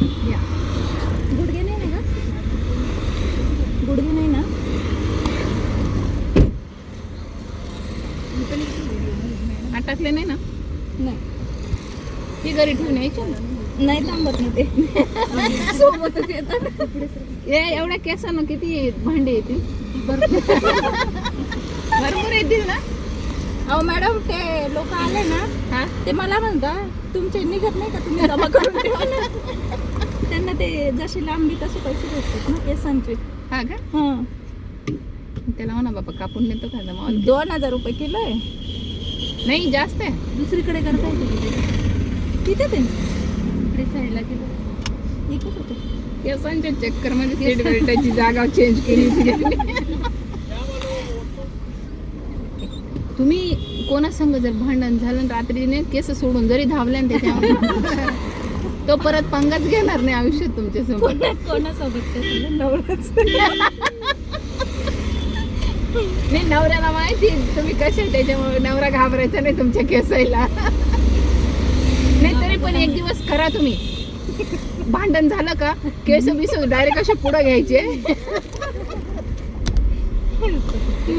या गुडघे नाही ना का? गुडघे नाही ना? अटकले नाही ना? नाही ती घरी ठेवून यायची ना. नाही थांबत ना ते सोबतच येतात. एवढ्या केसानं किती भांडे येतील? भरपूर येतील ना? अहो मॅडम ते लोक आले ना हा ते मला म्हणता तुमचे निघत नाही का, तुम्ही जमा करून ठेवा ना. त्यांना ते जशी लांबी तसे पैसे भेटतात ना केसांचे. हा का? हा त्याला म्हणा बाबा कापून नेतो का जमा? 2000 रुपये किलो आहे. नाही जास्त आहे. दुसरीकडे करता येते तिथे ते इकडे साईडला किलो एकच होते. केसांच्या चक्कर मध्ये सीट बेल्टची जागा चेंज केली होती. तुम्ही कोणासंग जर भांडण झालं रात्रीने केस सोडून जरी धावले ना त्याच्यावर तो परत पंगाच घेणार नाही आयुष्यात तुमच्या सोबत. कोणासोबत नवराच नाही नवऱ्याला माहिती तुम्ही कसे त्याच्यामुळे नवरा घाबरायचा नाही तुमच्या केसायला. नाही तरी पण एक दिवस करा तुम्ही. भांडण झालं का केस बिस डायरेक्ट असे पुढे घ्यायचे.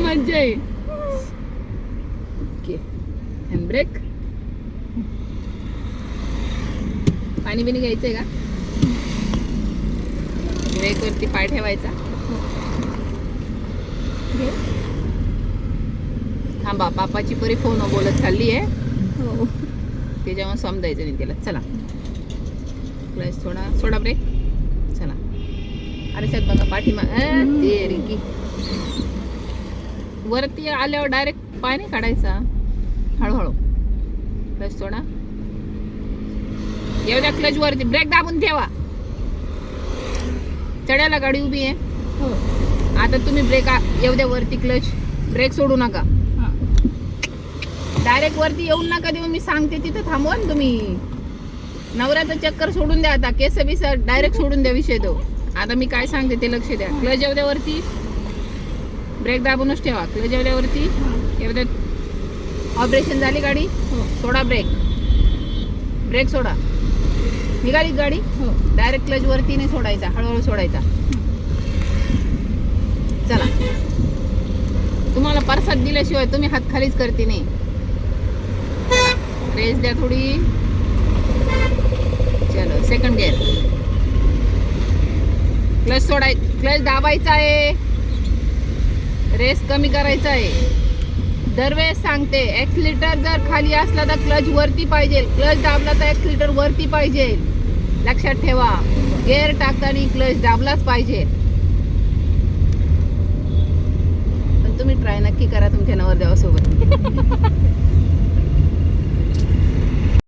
मज्जा आहे. Okay hand brake. पाणी बिणी घ्यायचंय का? ब्रेक वरती पाय ठेवायचा. थांबा पापाची परी फोन बोलत चालली आहे. हो त्याच्यावर समजायचं नाही तिला. चला क्लच थोडा सोडा ब्रेक. चला आरशात बघा पाठीमा ते रिकी. वरती आल्यावर डायरेक्ट पाय नाही काढायचा. हळूहळू क्लच थोडा. येऊ द्या क्लच वरती. ब्रेक दाबून ठेवा. चढायला गाडी उभी आहे. हो आता तुम्ही ब्रेक येऊ द्या वरती. क्लच ब्रेक सोडू नका. डायरेक्ट वरती येऊन नका देऊ. मी सांगते तिथं थांबवा ना तुम्ही. नवऱ्याचं चक्कर सोडून द्या. आता केस बिस डायरेक्ट सोडून द्या. विषय तो आता मी काय सांगते ते लक्ष द्या. क्लच येऊ द्या वरती. ब्रेक दाबूनच ठेवा. क्लच येऊ द्या वरती. येऊ द्या. ऑपरेशन झाली गाडी. सोडा ब्रेक. ब्रेक सोडा. निघाली गाडी. डायरेक्ट क्लच वरती नाही सोडायचा. हळूहळू सोडायचा. चला तुम्हाला परसाद दिल्याशिवाय तुम्ही हात खालीच करते नाही. रेस द्या थोडी. चलो सेकंड गिअर. क्लच सोडाय क्लच दाबायचा आहे. रेस कमी करायचा आहे. दरवेळेस सांगते एक्सिलेटर जर खाली असला तर क्लच वरती पाहिजे. क्लच दाबला तर एक्सिलेटर वरती पाहिजे. लक्षात ठेवा. गिअर टाकताना क्लच दाबलाच पाहिजे. पण तुम्ही ट्राय नक्की करा तुमच्या नवरदेवासोबत.